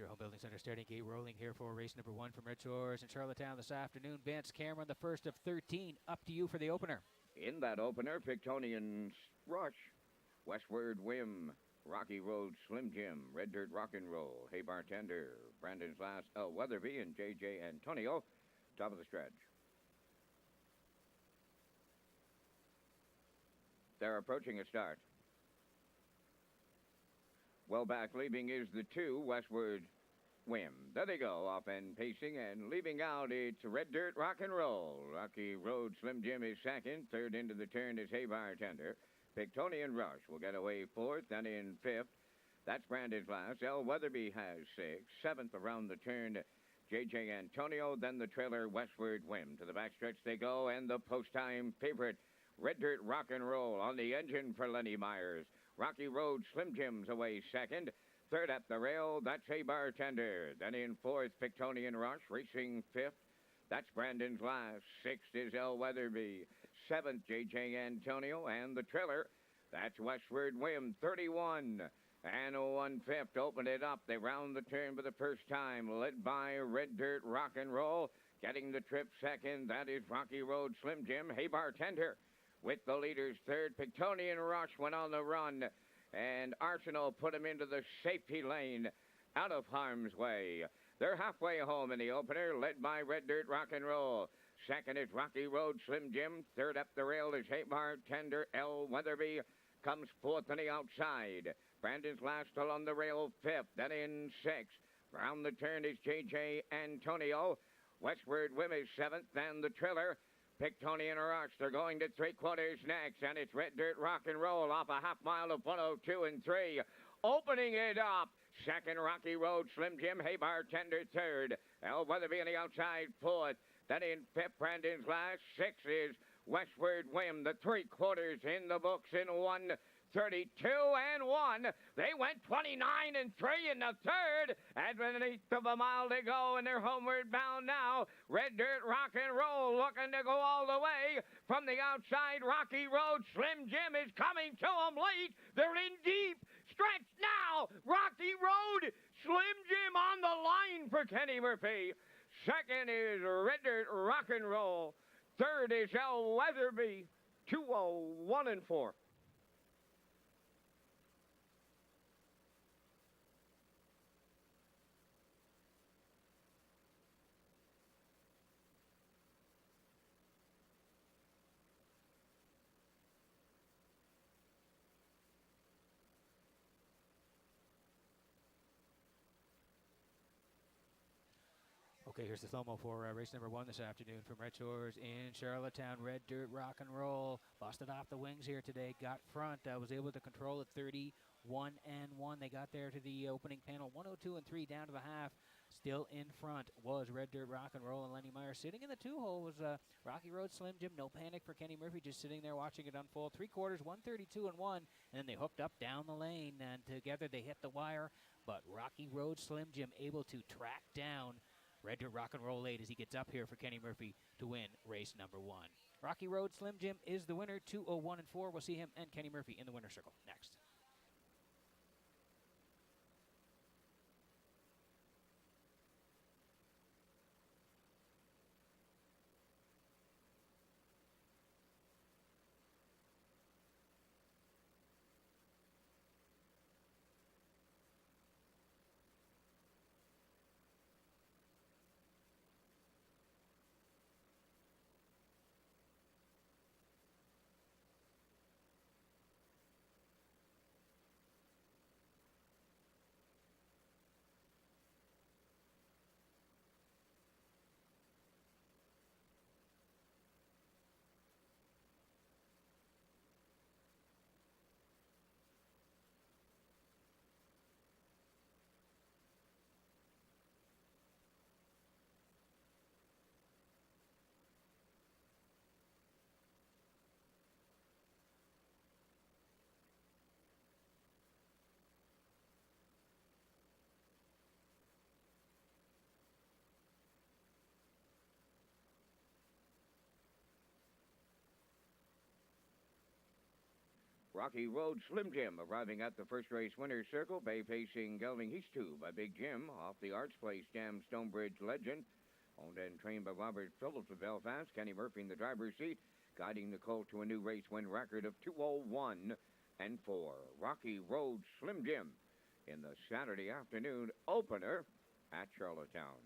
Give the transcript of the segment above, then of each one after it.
your home building center starting gate rolling here for race number 1 from Red Shores in Charlottetown this afternoon. Vance Cameron, the first of 13. Up to you for the opener. In that opener, Pictonian Rush, Westward Whim, Rocky Road Slim Jim, Red Dirt Rock and Roll, Hey Bartender, Brandon's Last, El Weatherby, and J.J. Antonio, top of the stretch. They're approaching a start. Well back leaving is the 2, Westward Whim. There they go, off and pacing, and leaving out, it's Red Dirt Rock and Roll. Rocky Road Slim Jim is second. Third into the turn is Hey Bartender. Pictonian Rush will get away fourth, then in fifth. That's Brandon's Last. El Weatherby has 6th. 7th around the turn, J.J. Antonio. Then the trailer, Westward Whim. To the backstretch they go, and the post-time favorite, Red Dirt Rock and Roll on the engine for Lenny Myers. Rocky Road Slim Jim's away second. Third at the rail, that's Hey Bartender. Then in fourth, Pictonian Rush, racing fifth. That's Brandon's Last. 6th is El Weatherby. 7th, J.J. Antonio. And the trailer, that's Westward Whim, 31. And 1/5 opened it up. They round the turn for the first time, led by Red Dirt Rock and Roll. Getting the trip second, that is Rocky Road Slim Jim. Hey Bartender with the leaders third. Pictonian Rush went on the run, and Arsenal put him into the safety lane out of harm's way. They're halfway home in the opener, led by Red Dirt Rock and Roll. Second is Rocky Road Slim Jim. Third up the rail is Hey Bartender. El Weatherby comes fourth on the outside. Brandon's Last still on the rail, fifth. Then in sixth. Round the turn is J.J. Antonio. Westward Whim is seventh, and the trailer, Pictonian Rush. They're going to 3/4 next, and it's Red Dirt Rock and Roll off a half mile of 102 and 3. Opening it up, second Rocky Road Slim Jim. Hey Bartender third. El Weatherby on the outside fourth. Then in fifth, Brandon's Last. Sixth is Westward Whim. The 3/4 in the books in 1:32 and 1. They went 29 and 3 in the third. At an eighth of a mile to go, and they're homeward bound now. Red Dirt Rock and Roll looking to go all the way. From the outside, Rocky Road Slim Jim is coming to them late. They're in deep stretch now. Rocky Road Slim Jim on the line for Kenny Murphy. Second is Red Dirt Rock and Roll. Third is El Weatherby. 2:01 and 4. Okay, here's the slow-mo for race number 1 this afternoon from Red Shores in Charlottetown. Red Dirt Rock and Roll busted off the wings here today. Got front. Was able to control it 31 and 1. They got there to the opening panel. 102 and 3 down to the half. Still in front was Red Dirt Rock and Roll, and Lenny Myers sitting in the 2-hole was Rocky Road Slim Jim. No panic for Kenny Murphy, just sitting there watching it unfold. 3/4, 132 and 1, and then they hooked up down the lane, and together they hit the wire. But Rocky Road Slim Jim able to track down Red Dirt Rock and Roll late as he gets up here for Kenny Murphy to win race number 1. Rocky Road Slim Jim is the winner, 2:01 and 4. We'll see him and Kenny Murphy in the winner's circle next. Rocky Road Slim Jim arriving at the first race winner's circle, bay pacing gelding He's Two by Big Jim off the Arts Place Jam Stonebridge Legend. Owned and trained by Robert Phillips of Belfast, Kenny Murphy in the driver's seat, guiding the colt to a new race win record of 2:01 and 4. Rocky Road Slim Jim in the Saturday afternoon opener at Charlottetown.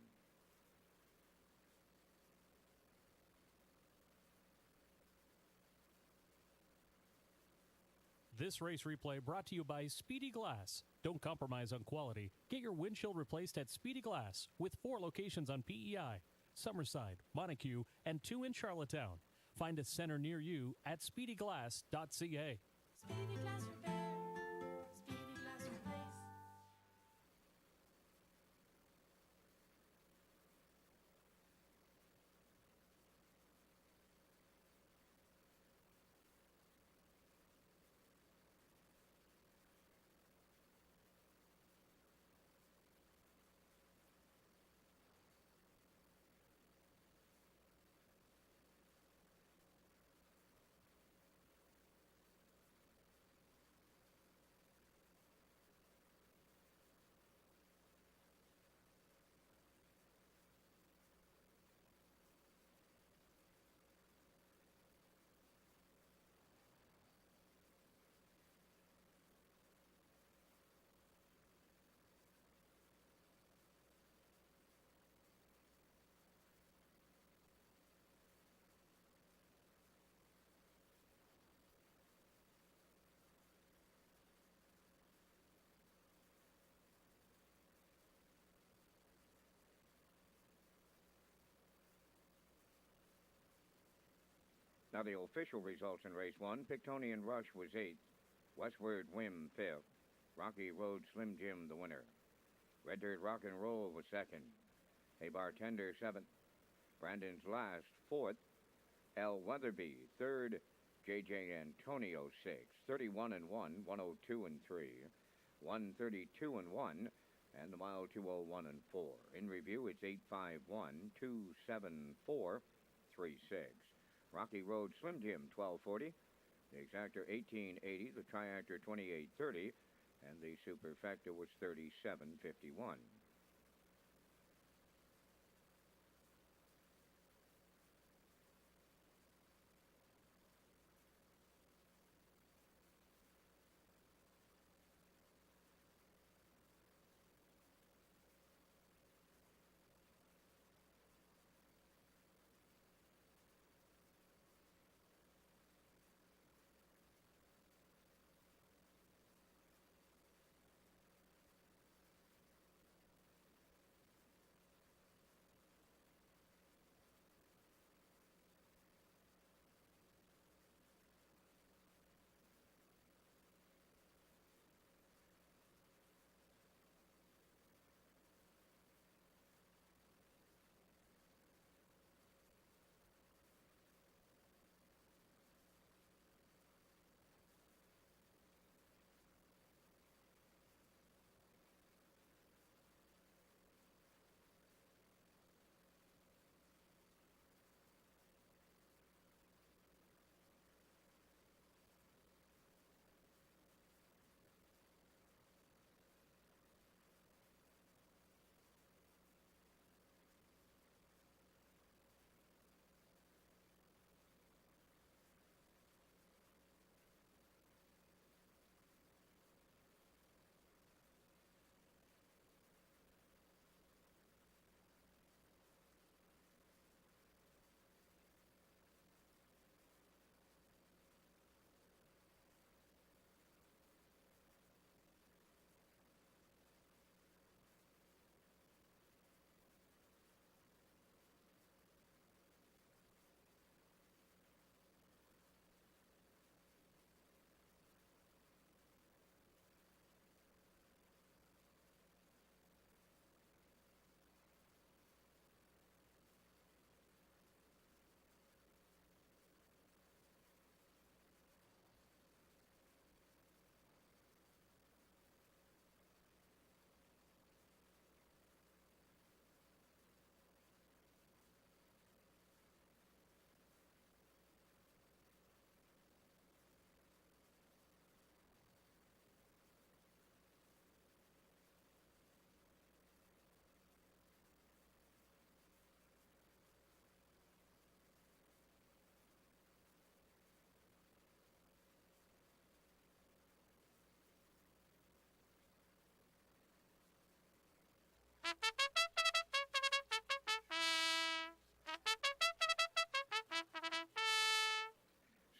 This race replay brought to you by Speedy Glass. Don't compromise on quality. Get your windshield replaced at Speedy Glass with 4 locations on PEI, Summerside, Montague, and 2 in Charlottetown. Find a center near you at speedyglass.ca. Speedy Glass Repair, Speedy Glass Replace. Now the official results in race 1. Pictonian Rush was 8th. Westward Whim 5th. Rocky Road Slim Jim the winner. Red Dirt Rock and Roll was 2nd. A Bartender 7th. Brandon's Last 4th. L. Weatherby 3rd. J.J. Antonio 6th. 31 and 1, 102 and 3. 132 and 1, and the mile 2:01 and 4. In review, it's 8:51, 2:74, 3:6. Rocky Road Slim Jim 12:40. The exactor 18:80. The triactor 28:30. And the superfecta was 37:51.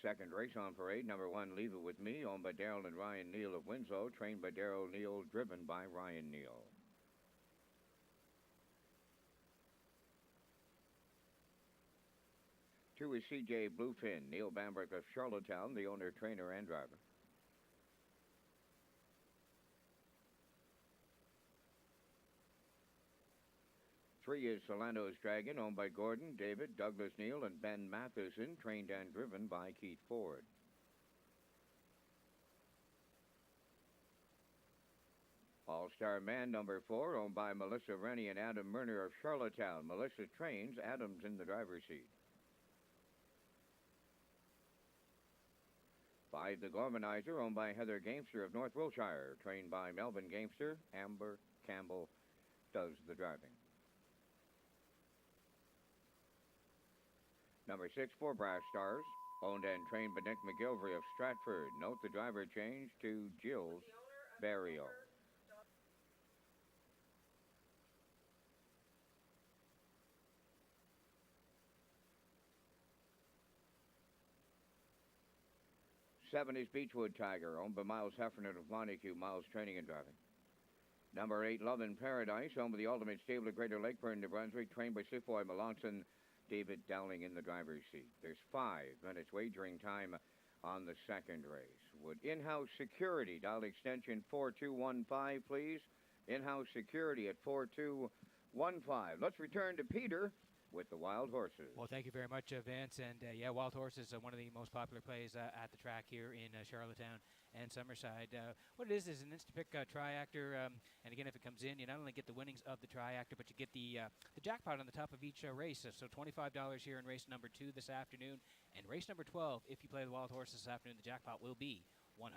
Second race on parade, number 1, Leave It With Me, owned by Darrell and Ryan Neal of Winslow, trained by Darrell Neal, driven by Ryan Neal. Two is CJ Bluefin, Neil Bambrick of Charlottetown, the owner, trainer, and driver. Three is Solando's Dragon, owned by Gordon, David, Douglas Neal, and Ben Matheson, trained and driven by Keith Ford. All-Star Man, number 4, owned by Melissa Rennie and Adam Murner of Charlottetown. Melissa trains, Adam's in the driver's seat. 5, the Gormanizer, owned by Heather Gamester of North Wiltshire, trained by Melvin Gamester. Amber Campbell does the driving. Number 6, 4 Brass Stars, owned and trained by Nick McGilvery of Stratford. Note the driver change to Jill's Barrio. Seven is Beechwood Tiger, owned by Miles Heffernan of Montague. Miles training and driving. Number 8, Love in Paradise, owned by the Ultimate Stable at Greater Lakeburn, New Brunswick, trained by Stiff Boy Melanson. David Dowling in the driver's seat. There's 5 minutes wagering time on the second race. Would in-house security dial extension 4215, please? In-house security at 4215. Let's return to Peter with the Wild Horses. Well, thank you very much, Vince. And yeah, Wild Horses are one of the most popular plays at the track here in Charlottetown and Summerside. What it is an instant-pick triactor, and again, if it comes in, you not only get the winnings of the triactor, but you get the jackpot on the top of each race. So $25 here in race number 2 this afternoon, and race number 12, if you play the Wild Horses this afternoon, the jackpot will be $100.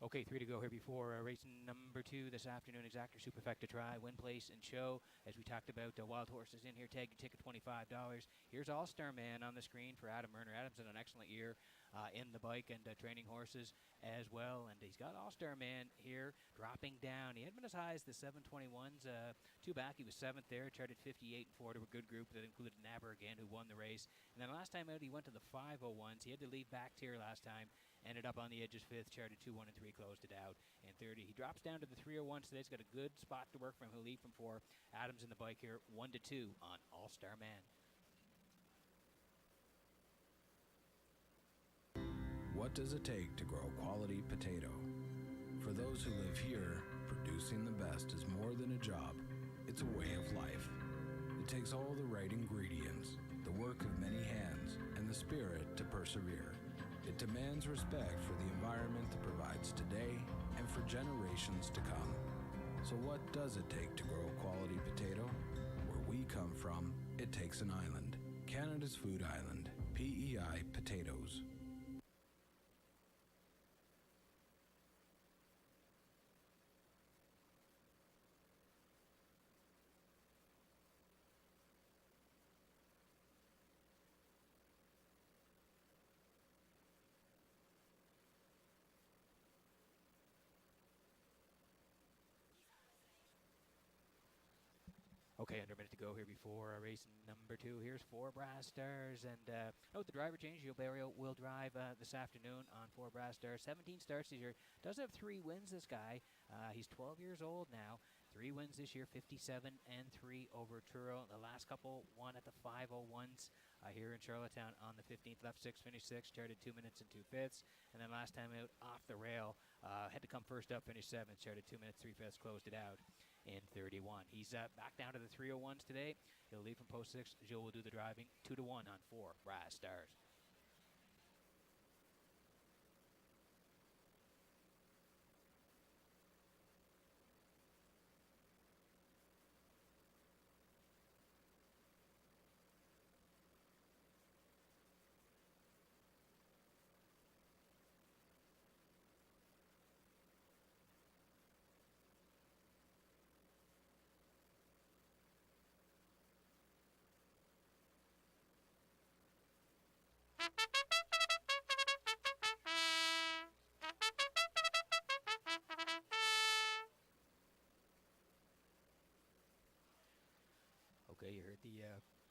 Okay, 3 to go here before race number 2 this afternoon. Exactor Superfecta Try, win, place, and show. As we talked about, Wild Horses in here. Tag your ticket, $25. Here's All-Star Man on the screen for Adam Murner. Adam's had an excellent year in the bike and training horses as well. And he's got All-Star Man here dropping down. He had been as high as the 721s. 2 back, he was 7th there. Charted 58 and 4 to a good group that included Nabber again, who won the race. And then last time out, he went to the 501s. He had to leave back tier last time. Ended up on the edges 5th, charted 2, 1, and 3, closed it out. And 30, he drops down to the 301s today. He's got a good spot to work from. He'll lead from 4. Adams in the bike here, 1 to 2 on All-Star Man. What does it take to grow quality potato? For those who live here, producing the best is more than a job. It's a way of life. It takes all the right ingredients, the work of many hands, and the spirit to persevere. It demands respect for the environment that provides today and for generations to come. So what does it take to grow a quality potato? Where we come from, it takes an island. Canada's Food Island. PEI Potatoes. Okay, under a minute to go here before race number 2. Here's 4 Brass Stars. And note the driver change. Gilberto will drive this afternoon on 4 Brass Stars. 17 starts this year. Does have 3 wins, this guy. He's 12 years old now. 3 wins this year, 57 and 3 over Truro. The last couple, one at the 501s here in Charlottetown on the 15th. Left 6, finished 6, started 2 minutes and 2 fifths. And then last time out off the rail, had to come first up, finished 7th, started 2 minutes, 3 fifths, closed it out in 31. He's back down to the 301s today. He'll leave from post 6. Joe will do the driving 2-1 on 4 Brass Stars. Okay, you heard the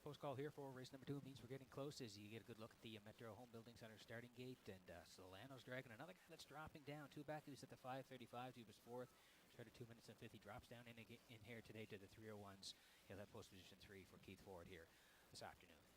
post call here for race number 2. It means we're getting close as you get a good look at the Metro Home Building Center starting gate. And Solano's dragging another guy that's dropping down. 2 back, he was at the 535. He was 4th. Started 2 minutes and 50. Drops down in here today to the 301s. He'll have post position 3 for Keith Ford here this afternoon.